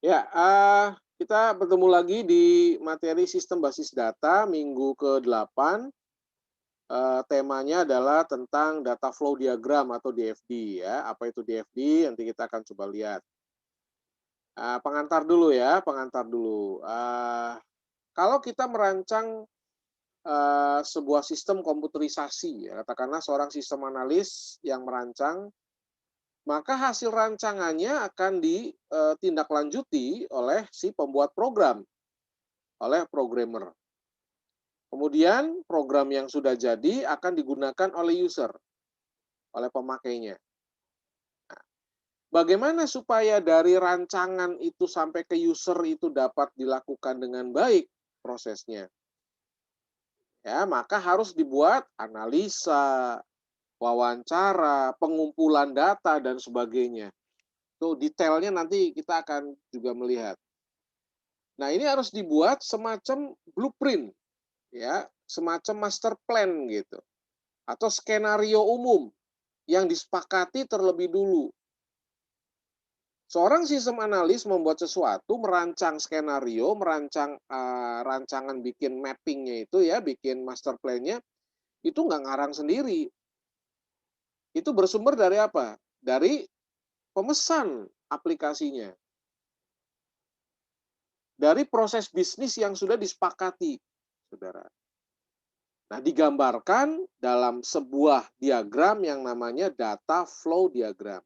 Ya, kita bertemu lagi di materi sistem basis data minggu ke-8. Temanya adalah tentang data flow diagram atau DFD ya. Apa itu DFD? Nanti kita akan coba lihat. Pengantar dulu ya, pengantar dulu. Kalau kita merancang sebuah sistem komputerisasi ya, katakanlah seorang sistem analis yang merancang, maka hasil rancangannya akan ditindaklanjuti oleh si pembuat program, oleh programmer. Kemudian program yang sudah jadi akan digunakan oleh user, oleh pemakainya. Bagaimana supaya dari rancangan itu sampai ke user itu dapat dilakukan dengan baik prosesnya? Ya, maka harus dibuat analisa, wawancara, pengumpulan data dan sebagainya. Tuh detailnya nanti kita akan juga melihat. Nah, ini harus dibuat semacam blueprint ya, semacam master plan gitu atau skenario umum yang disepakati terlebih dulu. Seorang sistem analis membuat sesuatu, merancang skenario, merancang rancangan bikin mappingnya itu ya, bikin master plan-nya, itu nggak ngarang sendiri. Itu bersumber dari apa? Dari pemesan aplikasinya, dari proses bisnis yang sudah disepakati, saudara. Nah, digambarkan dalam sebuah diagram yang namanya data flow diagram.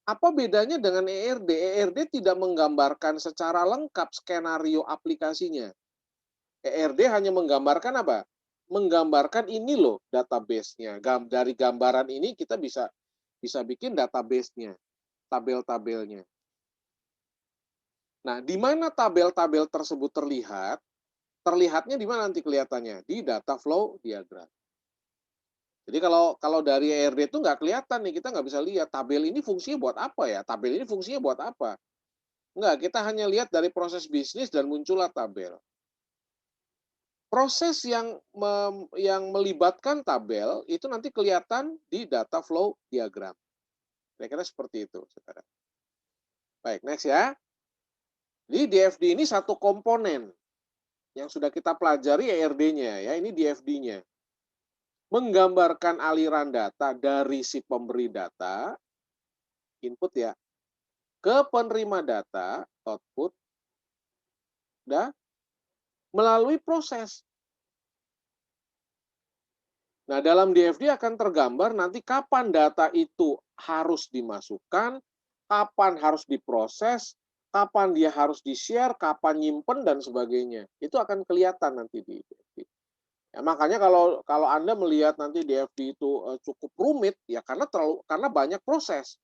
Apa bedanya dengan ERD? ERD tidak menggambarkan secara lengkap skenario aplikasinya. ERD hanya menggambarkan apa? Menggambarkan ini loh database-nya. Dari gambaran ini kita bisa bisa bikin database-nya, tabel-tabelnya. Nah, di mana tabel-tabel tersebut terlihat? Terlihatnya di mana nanti kelihatannya? Di data flow diagram. Jadi kalau kalau dari ERD itu nggak kelihatan nih, kita nggak bisa lihat tabel ini fungsinya buat apa ya? Tabel ini fungsinya buat apa? Enggak, kita hanya lihat dari proses bisnis dan muncullah tabel. Proses yang melibatkan tabel itu nanti kelihatan di data flow diagram. Kira-kira seperti itu, saudara. Baik, next ya. Jadi DFD ini satu komponen yang sudah kita pelajari ERD-nya ya, ini DFD-nya. Menggambarkan aliran data dari si pemberi data, input ya, ke penerima data, output, dan melalui proses. Nah, dalam DFD akan tergambar nanti kapan data itu harus dimasukkan, kapan harus diproses, kapan dia harus di-share, kapan nyimpen dan sebagainya. Itu akan kelihatan nanti di DFD. Ya, makanya kalau kalau Anda melihat nanti DFD itu cukup rumit ya karena banyak proses.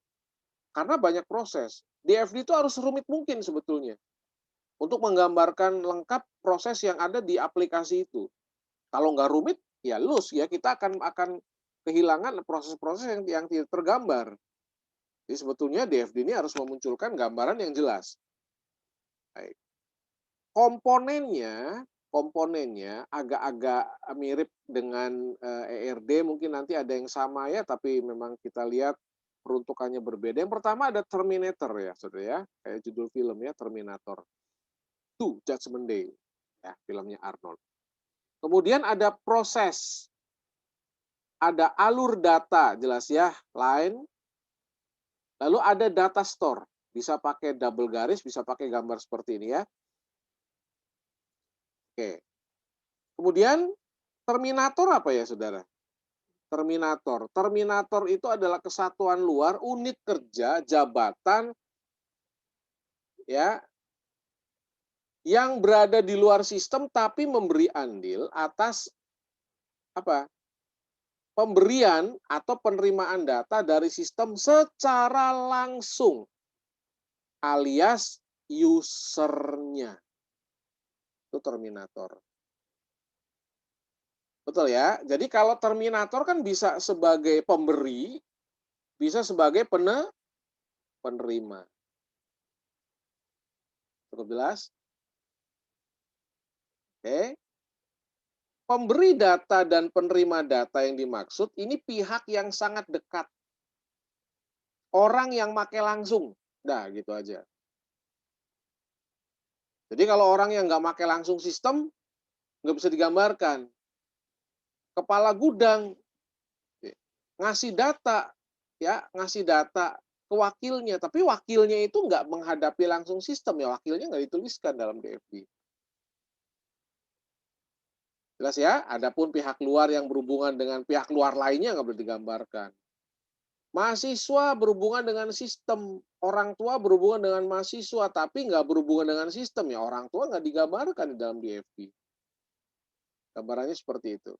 Karena banyak proses. DFD itu harus rumit mungkin sebetulnya untuk menggambarkan lengkap proses yang ada di aplikasi itu. Kalau nggak rumit, ya loose ya, kita akan kehilangan proses-proses yang tidak tergambar. Jadi sebetulnya DFD ini harus memunculkan gambaran yang jelas. Baik. Komponennya komponennya agak-agak mirip dengan, ERD, mungkin nanti ada yang sama ya, tapi memang kita lihat peruntukannya berbeda. Yang pertama ada Terminator ya, Saudara ya, kayak judul film ya, Terminator 2: Judgment Day, ya filmnya Arnold. Kemudian ada proses. Ada alur data, jelas ya, line, lalu ada data store, bisa pakai double garis, bisa pakai gambar seperti ini ya. Oke. Kemudian terminator apa ya, Saudara? Terminator. Terminator itu adalah kesatuan luar, unit kerja, jabatan ya, yang berada di luar sistem tapi memberi andil atas apa? Pemberian atau penerimaan data dari sistem secara langsung alias usernya. Itu terminator. Betul ya? Jadi kalau terminator kan bisa sebagai pemberi, bisa sebagai penerima. Cukup jelas? Oke. Pemberi data dan penerima data yang dimaksud ini pihak yang sangat dekat. Orang yang make langsung. Nah, gitu aja. Jadi kalau orang yang nggak pakai langsung sistem, nggak bisa digambarkan. Kepala gudang, ngasih data, ya, ngasih data ke wakilnya, tapi wakilnya itu nggak menghadapi langsung sistem, ya wakilnya nggak dituliskan dalam DFD. Jelas ya? Adapun pihak luar yang berhubungan dengan pihak luar lainnya nggak boleh digambarkan. Mahasiswa berhubungan dengan sistem, orang tua berhubungan dengan mahasiswa, tapi nggak berhubungan dengan sistem, ya orang tua nggak digambarkan di dalam DFD. Gambarannya seperti itu.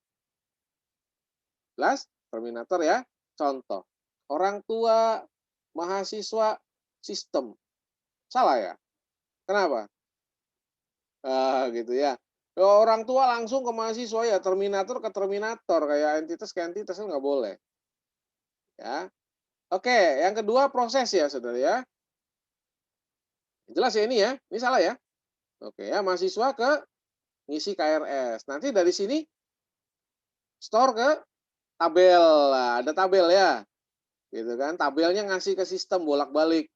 Jelas? Terminator ya. Contoh, orang tua, mahasiswa, sistem. Salah ya? Kenapa? Gitu ya. Orang tua langsung ke mahasiswa, ya terminator ke terminator, kayak entitas ke entitas kan nggak boleh. Ya. Oke, yang kedua proses ya, saudara ya. Jelas ya ini ya? Ini salah ya? Oke ya, mahasiswa ke ngisi KRS. Nanti dari sini store ke tabel. Nah, ada tabel ya. Gitu kan? Tabelnya ngasih ke sistem bolak-balik.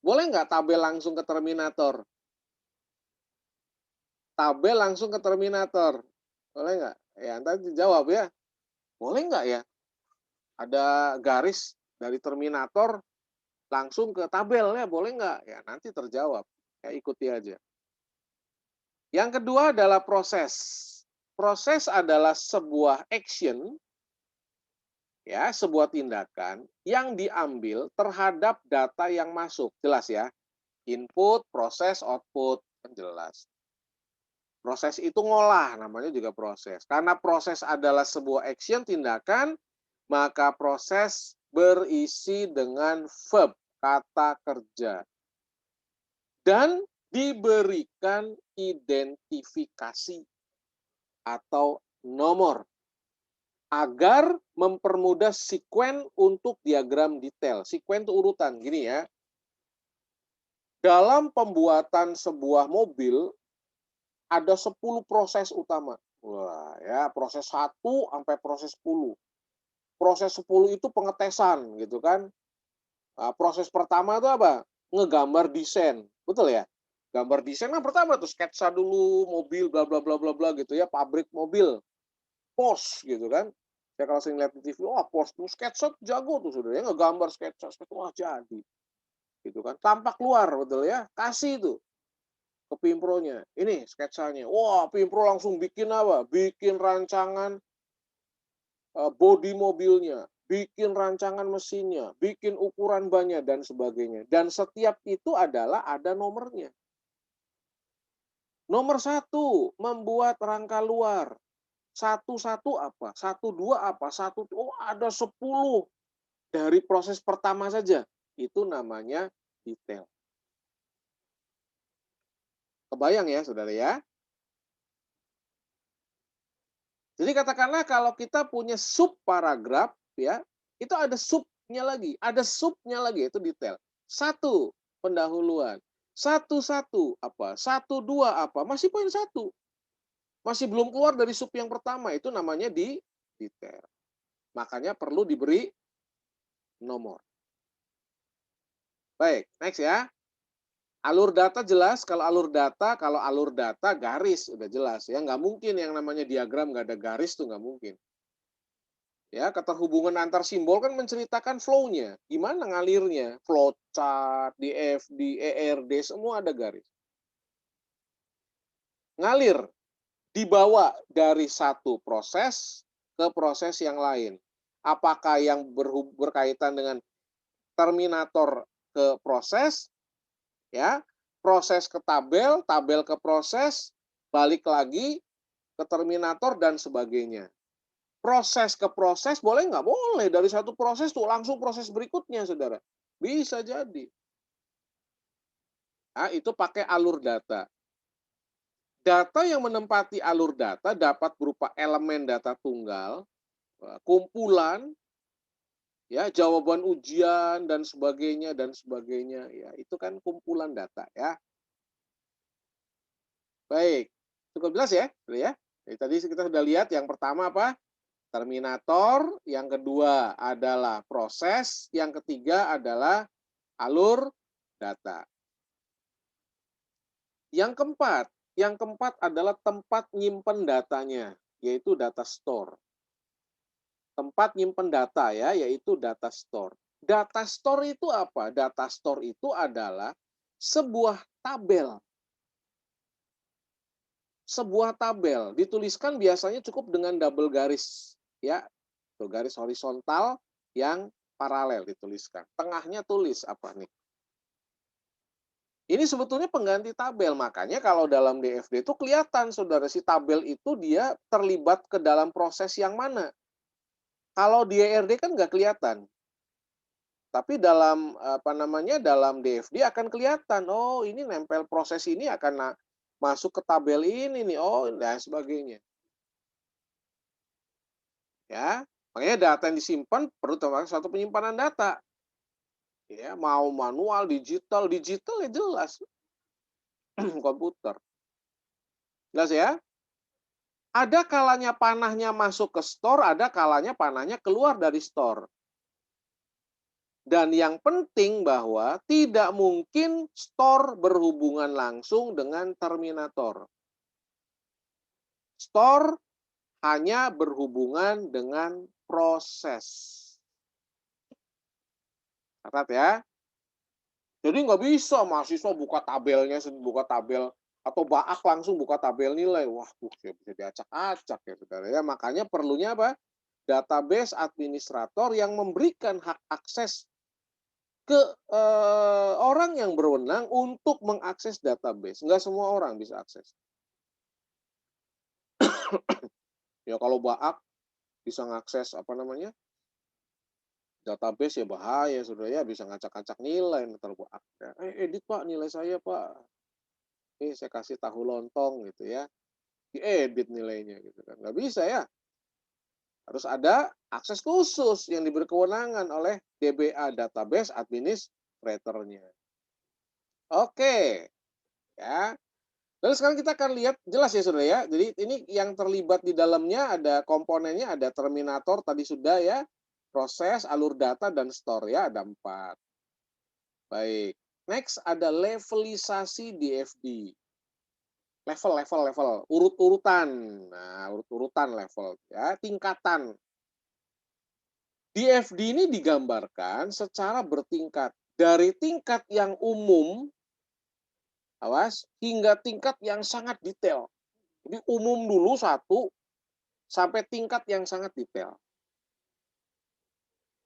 Boleh nggak tabel langsung ke terminator? Tabel langsung ke terminator. Boleh nggak? Ya, nanti dijawab ya. Boleh nggak ya? Ada garis dari terminator langsung ke tabel ya, boleh nggak? Ya, nanti terjawab. Ya, ikuti aja. Yang kedua adalah proses. Proses adalah sebuah action, ya, sebuah tindakan yang diambil terhadap data yang masuk. Jelas ya? Input, proses, output. Kan jelas. Proses itu ngolah, namanya juga proses. Karena proses adalah sebuah action, tindakan, maka proses berisi dengan verb, kata kerja. Dan diberikan identifikasi atau nomor agar mempermudah sekuen untuk diagram detail. Sekuen itu urutan, gini ya. Dalam pembuatan sebuah mobil, ada 10 proses utama. Wah, ya, proses 1 sampai proses 10. Proses 10 itu pengetesan gitu kan. Nah, proses pertama itu apa? Ngegambar desain. Betul ya? Gambar desain kan pertama tuh sketsa dulu mobil bla bla bla bla bla gitu ya, pabrik mobil. Porsche gitu kan. Ya kalau sering lihat di TV, wah Porsche tuh sketsa jago tuh Saudara ya, ngegambar sketsa, wah jadi. Gitu kan. Tampak luar betul ya. Kasih tuh ke Pimpronya. Ini sketsanya. Wah, Pimpro langsung bikin apa? Bikin rancangan bodi mobilnya, bikin rancangan mesinnya, bikin ukuran bannya dan sebagainya. Dan setiap itu adalah ada nomornya. Nomor 1, membuat rangka luar. 1-1 apa? 1-2 apa? Ada 10 dari proses pertama saja. Itu namanya detail. Kebayang ya, Saudara ya? Jadi katakanlah kalau kita punya sub paragraf ya, itu ada subnya lagi itu detail. 1, pendahuluan. 1-1 apa? 1-2 apa? Masih poin 1. Masih belum keluar dari sub yang pertama, itu namanya di detail. Makanya perlu diberi nomor. Baik, next ya. Alur data jelas, kalau alur data garis udah jelas ya, nggak mungkin yang namanya diagram nggak ada garis tuh nggak mungkin. Ya, keterhubungan antar simbol kan menceritakan flow-nya, gimana ngalirnya, flowchart, DFD, ERD, semua ada garis. Ngalir, dibawa dari satu proses ke proses yang lain. Apakah yang berkaitan dengan terminator ke proses, ya, proses ke tabel, tabel ke proses, balik lagi ke terminator dan sebagainya. Proses ke proses boleh nggak? Boleh. Dari satu proses tuh langsung proses berikutnya, Saudara. Bisa jadi. Nah, itu pakai alur data. Data yang menempati alur data dapat berupa elemen data tunggal, kumpulan, ya, jawaban ujian dan sebagainya dan sebagainya. Ya, itu kan kumpulan data ya. Baik. Cukup jelas ya? Ya. Jadi tadi kita sudah lihat yang pertama apa? Terminator, yang kedua adalah proses, yang ketiga adalah alur data. Yang keempat adalah tempat nyimpen datanya, yaitu data store. Tempat nyimpen data ya, yaitu data store. Data store itu apa? Data store itu adalah sebuah tabel. Sebuah tabel dituliskan biasanya cukup dengan double garis ya. Tuh, garis horizontal yang paralel dituliskan. Tengahnya tulis apa nih? Ini sebetulnya pengganti tabel, makanya kalau dalam DFD itu kelihatan saudara si tabel itu dia terlibat ke dalam proses yang mana. Kalau di ERD kan nggak kelihatan. Tapi dalam apa namanya dalam DFD akan kelihatan, oh ini nempel proses ini akan masuk ke tabel ini nih, oh dan sebagainya. Ya, makanya data yang disimpan perlu termasuk satu penyimpanan data. Ya, mau manual, digital ya jelas komputer. Jelas ya? Ada kalanya panahnya masuk ke store, ada kalanya panahnya keluar dari store. Dan yang penting bahwa tidak mungkin store berhubungan langsung dengan terminator. Store hanya berhubungan dengan proses. Catat ya. Jadi nggak bisa mahasiswa buka tabel atau Baak langsung buka tabel nilai. Wah, bisa diacak-acak ya saudara ya. Makanya perlunya apa? Database administrator yang memberikan hak akses ke orang yang berwenang untuk mengakses database. Nggak semua orang bisa akses. Ya kalau Baak bisa mengakses apa namanya database ya bahaya saudara ya, bisa ngacak-ngacak nilai ntar Baak. Edit Pak nilai saya Pak. Saya kasih tahu lontong gitu ya. Diedit nilainya gitu kan. Nggak bisa ya. Harus ada akses khusus yang diberi kewenangan oleh DBA database administratornya. Oke. Ya. Lalu sekarang kita akan lihat jelas ya saudara ya. Jadi ini yang terlibat di dalamnya ada komponennya, ada terminator tadi sudah ya. Proses, alur data, dan store ya. Ada 4. Baik. Next ada levelisasi DFD. Level, urut-urutan. Nah, urut-urutan level ya, tingkatan. DFD ini digambarkan secara bertingkat dari tingkat yang umum, awas, hingga tingkat yang sangat detail. Jadi umum dulu satu sampai tingkat yang sangat detail.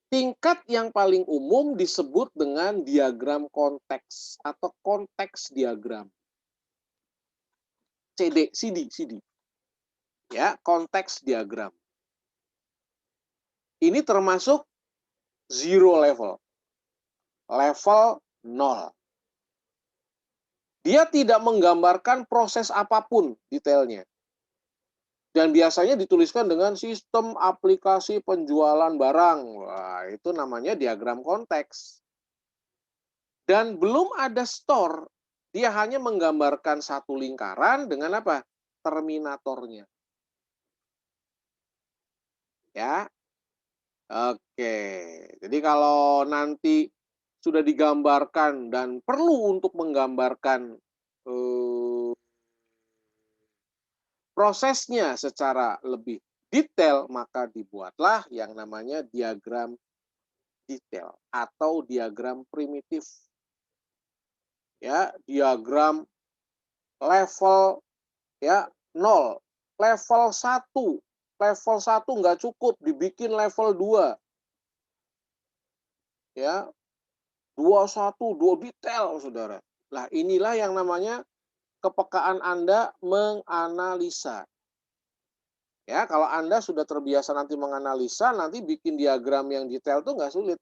Tingkat yang paling umum disebut dengan diagram konteks atau konteks diagram. CD. Ya, konteks diagram. Ini termasuk zero level. Level 0. Dia tidak menggambarkan proses apapun detailnya. Dan biasanya dituliskan dengan sistem aplikasi penjualan barang. Wah, itu namanya diagram konteks. Dan belum ada store. Dia hanya menggambarkan satu lingkaran dengan apa? Terminatornya. Ya. Oke. Jadi kalau nanti sudah digambarkan dan perlu untuk menggambarkan prosesnya secara lebih detail, maka dibuatlah yang namanya diagram detail atau diagram primitif. Ya, diagram level ya 0, level 1. Level 1 nggak cukup, dibikin level 2. Ya, 21, 2 detail, Saudara. Nah, inilah yang namanya kepekaan Anda menganalisa. Ya, kalau Anda sudah terbiasa nanti menganalisa, nanti bikin diagram yang detail tuh nggak sulit.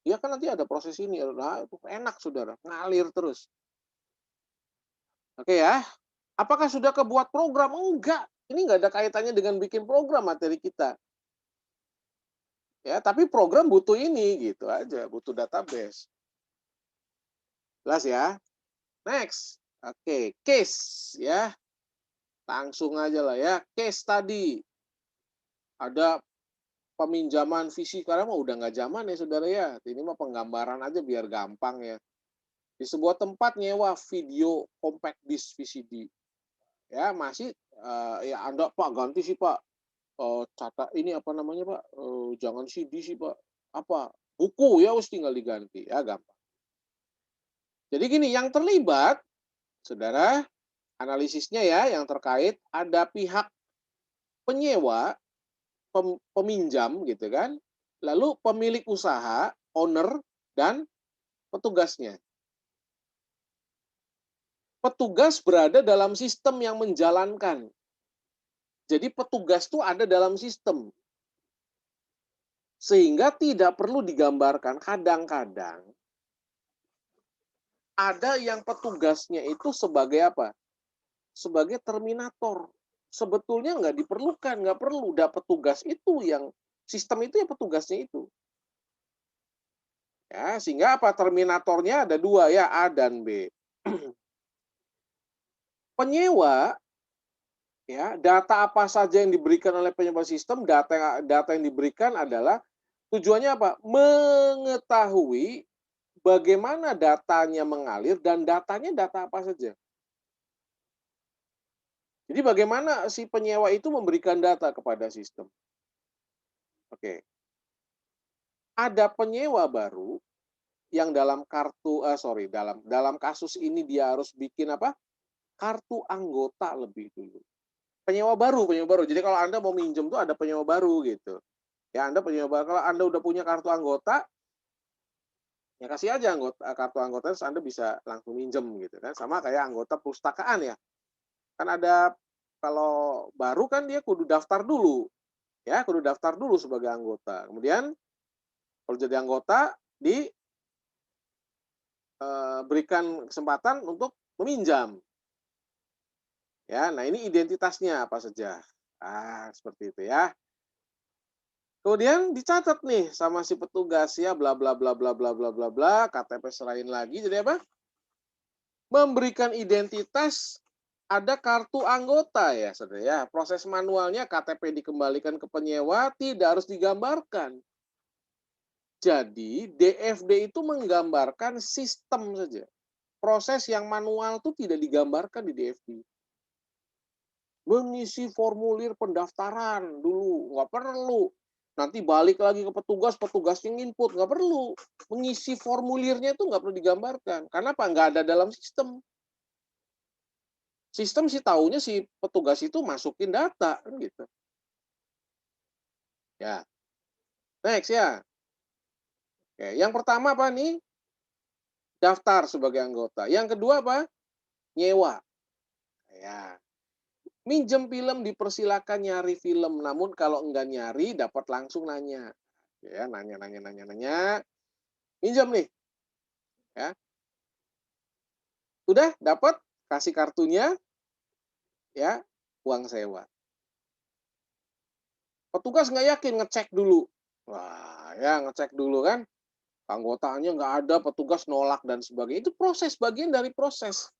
Ya kan nanti ada proses ini, nah, itu enak saudara, ngalir terus. Oke ya, apakah sudah kebuat program? Enggak, ini nggak ada kaitannya dengan bikin program materi kita. Ya, tapi program butuh ini gitu aja, butuh database. Jelas ya. Next, oke, case ya, langsung aja lah ya, case tadi. Ada peminjaman visi, karena mah udah nggak zaman ya saudara ya. Ini mah penggambaran aja biar gampang ya. Di sebuah tempat nyewa video compact disc VCD. Ya, masih ya Anda, "Pak, ganti sih, Pak. Catat ini apa namanya, Pak, jangan CD sih, Pak. Apa, buku ya wis tinggal diganti." Ya gampang. Jadi gini, yang terlibat, Saudara, analisisnya ya yang terkait ada pihak penyewa, peminjam gitu kan, lalu pemilik usaha, owner, dan petugasnya. Petugas berada dalam sistem yang menjalankan. Jadi petugas itu ada dalam sistem. Sehingga tidak perlu digambarkan. Kadang-kadang ada yang petugasnya itu sebagai apa? Sebagai terminator. Sebetulnya nggak diperlukan, nggak perlu. Udah petugas itu yang, sistem itu ya petugasnya itu. Ya, sehingga apa? Terminatornya ada dua ya, A dan B. Penyewa, ya, data apa saja yang diberikan oleh penyewa sistem, data yang diberikan adalah tujuannya apa? Mengetahui bagaimana datanya mengalir dan datanya data apa saja. Jadi bagaimana si penyewa itu memberikan data kepada sistem. Oke. Ada penyewa baru yang dalam dalam kasus ini dia harus bikin apa? Kartu anggota lebih dulu. Penyewa baru. Jadi kalau Anda mau minjem tuh ada penyewa baru gitu. Ya, Anda penyewa baru. Kalau Anda udah punya kartu anggota, ya kasih aja kartu anggota, terus Anda bisa langsung minjem gitu kan. Sama kayak anggota perpustakaan ya. Kan ada, kalau baru kan dia kudu daftar dulu. Ya, kudu daftar dulu sebagai anggota. Kemudian kalau jadi anggota diberikan kesempatan untuk meminjam. Ya, nah ini identitasnya apa saja. Seperti itu ya. Kemudian dicatat nih sama si petugas ya, bla bla bla bla bla bla bla bla, KTP serahin lagi. Jadi apa? Memberikan identitas, ada kartu anggota ya, Saudara ya. Proses manualnya KTP dikembalikan ke penyewa tidak harus digambarkan. Jadi DFD itu menggambarkan sistem saja. Proses yang manual itu tidak digambarkan di DFD. Mengisi formulir pendaftaran dulu, nggak perlu. Nanti balik lagi ke petugas, petugasnya nginput, nggak perlu. Mengisi formulirnya itu nggak perlu digambarkan. Karena apa? Nggak ada dalam sistem. Sistem sih taunya si petugas itu masukin data, kan gitu. Ya, next ya. Oke, yang pertama apa nih? Daftar sebagai anggota. Yang kedua apa? Nyewa. Ya. Minjem film dipersilakan nyari film, namun kalau enggak nyari dapat langsung nanya. Ya, nanya. Minjem nih, ya. Udah dapat, kasih kartunya, ya, uang sewa. Petugas nggak yakin, ngecek dulu. Wah, ya ngecek dulu kan. Anggotaannya nggak ada, petugas nolak dan sebagainya. Itu proses, bagian dari proses.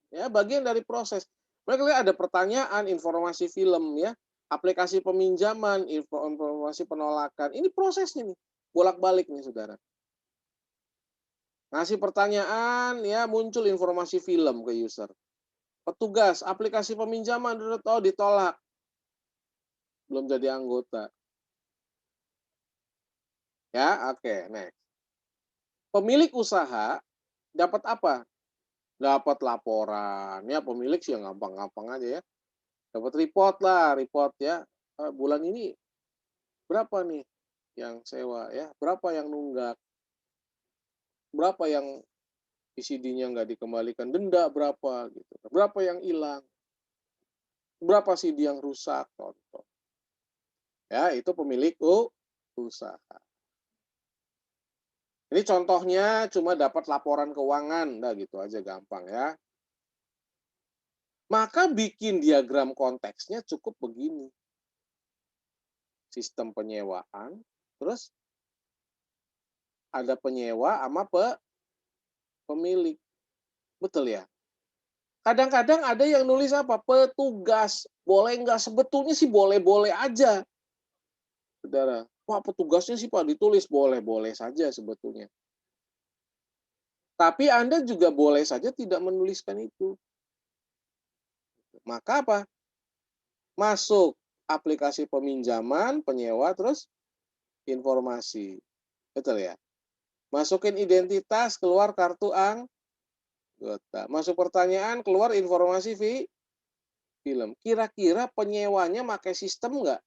Ya, bagian dari proses. Mereka ada pertanyaan, informasi film ya, aplikasi peminjaman, informasi penolakan. Ini prosesnya nih, bolak-balik nih Saudara. Ngasih pertanyaan ya, muncul informasi film ke user. Petugas, aplikasi peminjaman ditolak. Belum jadi anggota. Ya, oke, next. Pemilik usaha dapat apa? Dapat laporan. Ya, pemilik sih yang gampang-gampang aja ya. Dapat report ya. Bulan ini berapa nih yang sewa ya? Berapa yang nunggak? Berapa yang VCD-nya nggak dikembalikan? Denda berapa gitu. Berapa yang hilang? Berapa CD yang rusak? Contoh. Ya, itu pemilik usaha. Ini contohnya cuma dapat laporan keuangan, nah gitu aja gampang ya. Maka bikin diagram konteksnya cukup begini. Sistem penyewaan, terus ada penyewa sama pemilik. Betul ya? Kadang-kadang ada yang nulis apa? Petugas. Boleh nggak? Sebetulnya sih boleh-boleh aja. Saudara. Pak, petugasnya sih Pak ditulis, boleh-boleh saja sebetulnya. Tapi Anda juga boleh saja tidak menuliskan itu. Maka apa? Masuk aplikasi peminjaman, penyewa, terus informasi. Betul ya? Masukin identitas, keluar kartu anggota. Masuk pertanyaan, keluar informasi film. Kira-kira penyewanya pakai sistem nggak?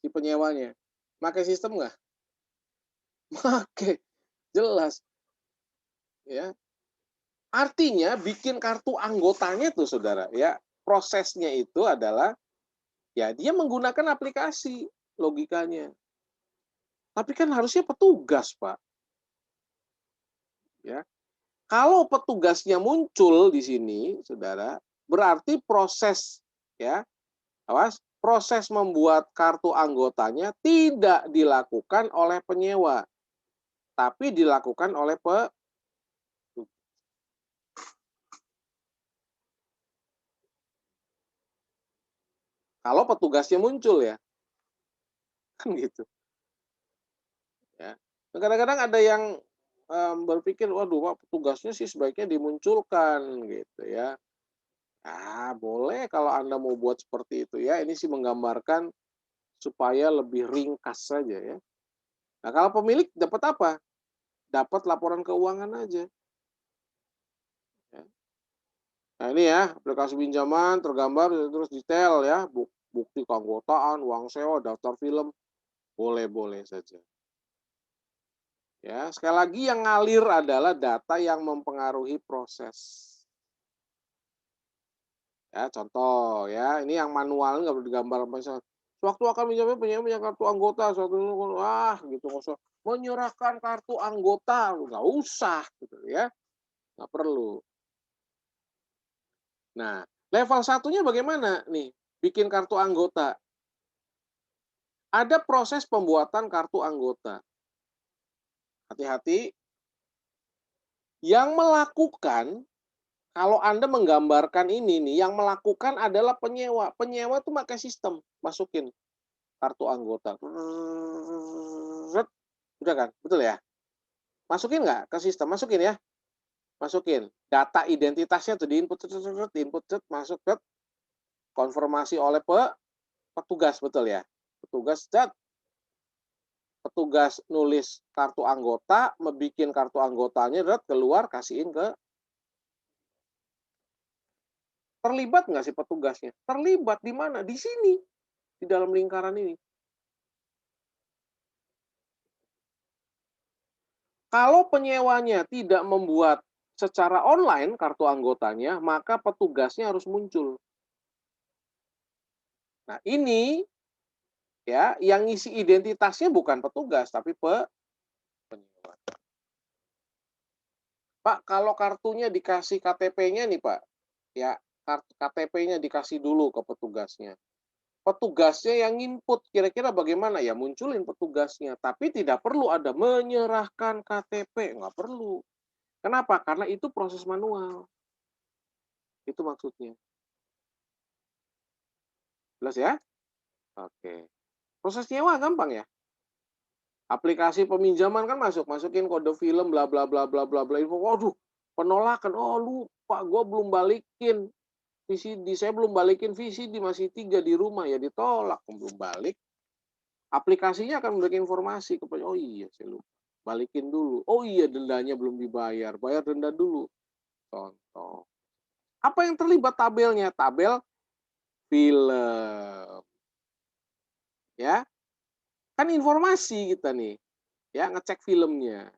Si penyewanya. Pakai sistem nggak? Pakai. Jelas. Ya. Artinya bikin kartu anggotanya tuh saudara. Ya, prosesnya itu adalah ya dia menggunakan aplikasi logikanya. Tapi kan harusnya petugas, Pak. Ya. Kalau petugasnya muncul di sini, saudara, berarti proses ya, awas, proses membuat kartu anggotanya tidak dilakukan oleh penyewa, tapi dilakukan oleh kalau petugasnya muncul ya, kan gitu. Ya. Kadang-kadang ada yang berpikir, waduh, Pak, petugasnya sih sebaiknya dimunculkan gitu ya. Ah, boleh kalau Anda mau buat seperti itu ya. Ini sih menggambarkan supaya lebih ringkas saja ya. Nah, kalau pemilik dapat apa? Dapat laporan keuangan aja. Ya. Nah, ini ya, aplikasi pinjaman tergambar terus detail ya, bukti keanggotaan, uang sewa, daftar film, boleh-boleh saja. Ya, sekali lagi yang ngalir adalah data yang mempengaruhi proses. Ya, contoh ya, ini yang manual nggak perlu digambar misalnya. Sewaktu akan pinjamnya penyewa punya kartu anggota, suatu gitu nggak usah menyerahkan kartu anggota, nggak usah gitu ya, nggak perlu. Nah, level satunya bagaimana nih? Bikin kartu anggota. Ada proses pembuatan kartu anggota. Hati-hati, yang melakukan, kalau Anda menggambarkan ini nih, yang melakukan adalah penyewa. Penyewa tuh pakai sistem, masukin kartu anggota. Udah kan? Betul ya? Masukin nggak ke sistem? Masukin ya? Masukin. Data identitasnya tuh diinput, diinput, masuk ke konfirmasi oleh petugas, betul ya? Petugas, petugas nulis kartu anggota, membuat kartu anggotanya, keluar, kasihin ke. Terlibat nggak sih petugasnya? Terlibat di mana? Di sini, di dalam lingkaran ini. Kalau penyewanya tidak membuat secara online kartu anggotanya, maka petugasnya harus muncul. Nah, ini ya yang ngisi identitasnya bukan petugas tapi penyewa. Pak, kalau kartunya dikasih KTP-nya nih, Pak. Ya, KTP-nya dikasih dulu ke petugasnya. Petugasnya yang input, kira-kira bagaimana? Ya munculin petugasnya, tapi tidak perlu ada menyerahkan KTP, nggak perlu. Kenapa? Karena itu proses manual. Itu maksudnya. Jelas ya? Oke. Proses nyewa gampang ya. Aplikasi peminjaman kan masukin kode film bla bla bla bla bla bla info. Waduh, penolakan. Oh, lupa gue belum balikin VCD, saya belum balikin VCD, masih 3 di rumah, ya ditolak, belum balik. Aplikasinya akan memberikan informasi kepada, oh iya saya lupa, balikin dulu. Oh iya dendanya belum dibayar, bayar denda dulu. Contoh. Apa yang terlibat tabelnya? Tabel film. Ya, kan informasi kita nih, ya ngecek filmnya.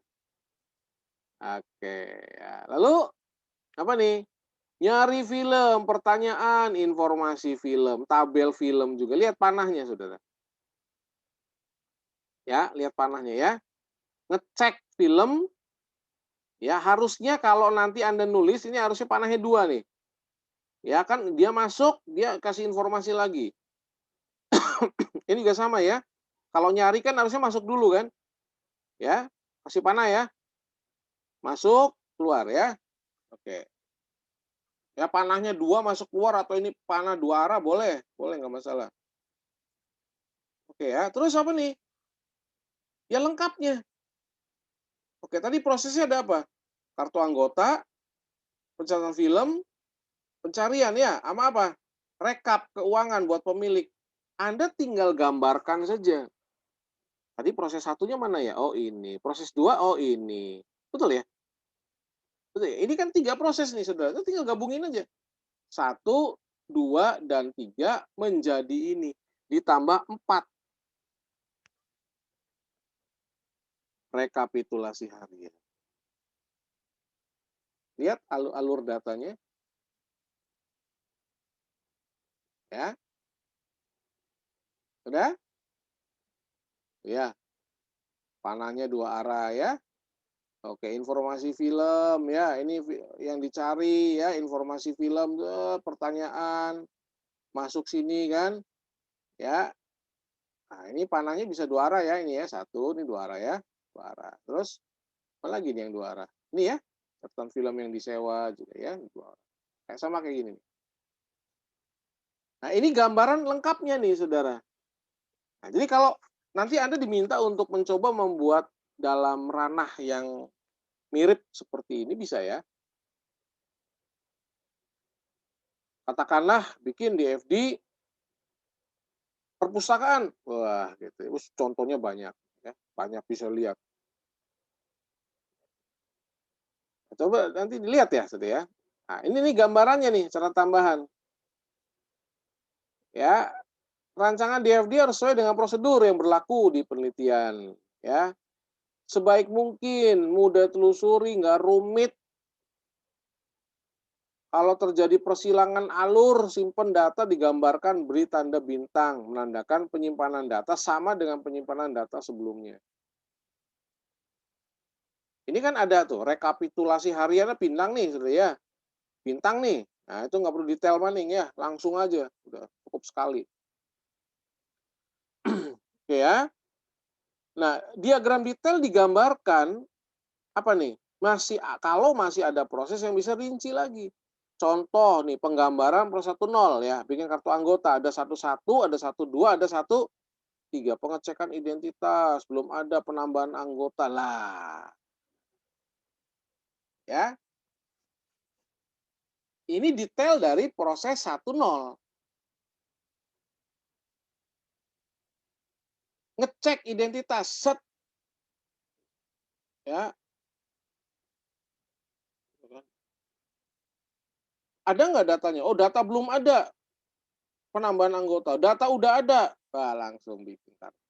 Oke, ya. Lalu apa nih? Nyari film, pertanyaan, informasi film, tabel film juga. Lihat panahnya, saudara. Ya, lihat panahnya ya. Ngecek film, ya harusnya kalau nanti Anda nulis, ini harusnya panahnya 2 nih. Ya kan, dia masuk, dia kasih informasi lagi. Ini juga sama ya. Kalau nyari kan harusnya masuk dulu kan. Ya, kasih panah ya. Masuk, keluar ya. Oke. Ya panahnya 2 masuk keluar atau ini panah 2 arah boleh, boleh nggak masalah. Oke ya, terus apa nih? Ya lengkapnya. Oke, tadi prosesnya ada apa? Kartu anggota, pencatatan film, pencarian ya, sama apa? Rekap keuangan buat pemilik. Anda tinggal gambarkan saja. Tadi proses satunya mana ya? Oh ini. Proses 2 oh ini. Betul ya? Betul ya? Ini kan 3 proses nih Saudara, itu tinggal gabungin aja. 1, 2, dan 3 menjadi ini. Ditambah 4 rekapitulasi harian. Lihat alur datanya ya. Sudah? Ya, panahnya 2 arah ya. Oke, informasi film ya, ini yang dicari ya, informasi film, pertanyaan, masuk sini kan, ya. Nah, ini panahnya bisa 2 arah ya, ini ya, 1, ini 2 arah ya, 2 arah. Terus, apa lagi nih yang 2 arah? Ini ya, catatan film yang disewa juga ya, 2 arah. Kayak sama kayak gini nih. Nah, ini gambaran lengkapnya nih, Saudara. Nah, jadi kalau nanti Anda diminta untuk mencoba membuat dalam ranah yang mirip seperti ini bisa ya. Katakanlah bikin di FD perpustakaan. Wah, gitu. Terus contohnya banyak ya, banyak bisa lihat. Coba nanti dilihat ya, Saudara ya. Nah, ini nih gambarannya nih, cara tambahan. Ya, rancangan DFD harus sesuai dengan prosedur yang berlaku di penelitian, ya. Sebaik mungkin, mudah telusuri, nggak rumit. Kalau terjadi persilangan alur, simpan data digambarkan, beri tanda bintang, menandakan penyimpanan data sama dengan penyimpanan data sebelumnya. Ini kan ada tuh rekapitulasi hariannya bintang nih, Saudara ya. Bintang nih. Nah, itu nggak perlu detail maning ya, langsung aja, udah cukup sekali. Oke ya. Nah, diagram detail digambarkan apa nih? Kalau masih ada proses yang bisa rinci lagi. Contoh nih, penggambaran pro 10 ya, bikin kartu anggota ada 11, ada 12, ada 13. Pengecekan identitas, belum ada penambahan anggota. Lah, ya. Ini detail dari proses 10. Ngecek identitas, set ya. Ada nggak datanya? Oh, data belum ada. Penambahan anggota. Data udah ada. Wah, langsung bikin kartu.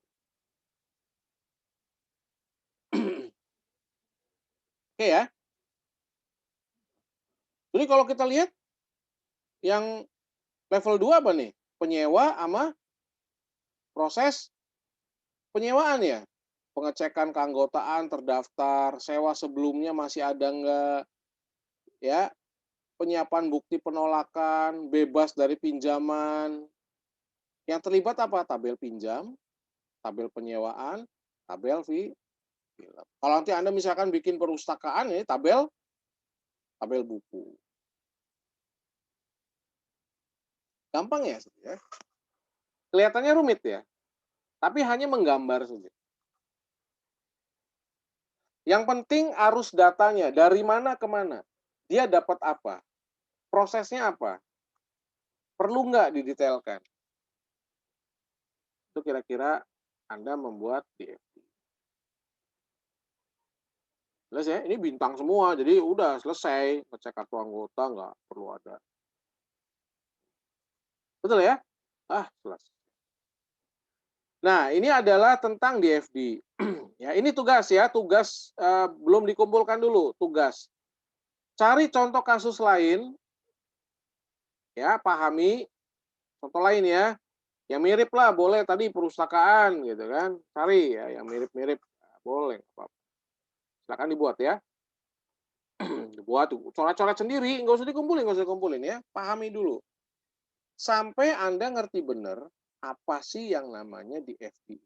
Oke ya. Jadi kalau kita lihat yang level 2 apa nih? Penyewa sama proses penyewaan ya. Pengecekan keanggotaan, terdaftar, sewa sebelumnya masih ada nggak, ya. Penyiapan bukti penolakan, bebas dari pinjaman. Yang terlibat apa? Tabel pinjam, tabel penyewaan, tabel fee. Kalau nanti Anda misalkan bikin perpustakaan, ini tabel buku. Gampang ya, ya. Kelihatannya rumit ya, tapi hanya menggambar saja. Yang penting arus datanya, dari mana ke mana. Dia dapat apa? Prosesnya apa? Perlu nggak didetailkan? Itu kira-kira Anda membuat DFD. Jelas ya, ini bintang semua, jadi udah selesai. Ngecek kartu anggota nggak perlu ada. Betul ya? Selesai. Nah, ini adalah tentang DFD. Ya, ini tugas ya, tugas belum dikumpulkan dulu, tugas. Cari contoh kasus lain, ya, pahami contoh lain ya. Yang mirip lah, boleh tadi perpustakaan gitu kan. Cari ya yang mirip-mirip, boleh apa-apa. Silakan dibuat ya. Dibuat, coret-coret sendiri, nggak usah dikumpulin ya. Pahami dulu. Sampai Anda ngerti benar apa sih yang namanya DFD.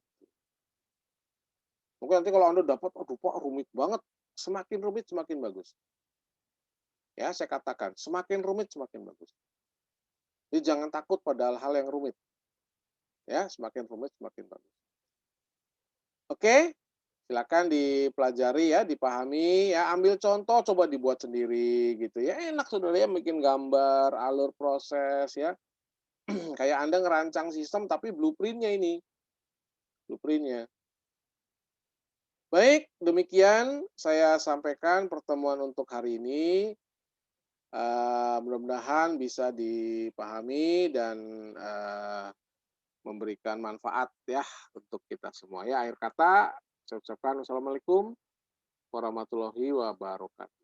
Mungkin nanti kalau Anda dapat, aduh Pak rumit banget. Semakin rumit semakin bagus. Ya, saya katakan, semakin rumit semakin bagus. Jadi jangan takut pada hal-hal yang rumit. ya, semakin rumit semakin bagus. Oke, silakan dipelajari ya, dipahami ya, ambil contoh coba dibuat sendiri gitu ya. Enak Saudara ya bikin gambar, alur proses ya. Kayak Anda ngerancang sistem tapi blueprint-nya ini, blueprint-nya. Baik, demikian saya sampaikan pertemuan untuk hari ini. Mudah-mudahan bisa dipahami dan, memberikan manfaat ya untuk kita semua ya. Akhir kata saya ucapkan wassalamualaikum warahmatullahi wabarakatuh.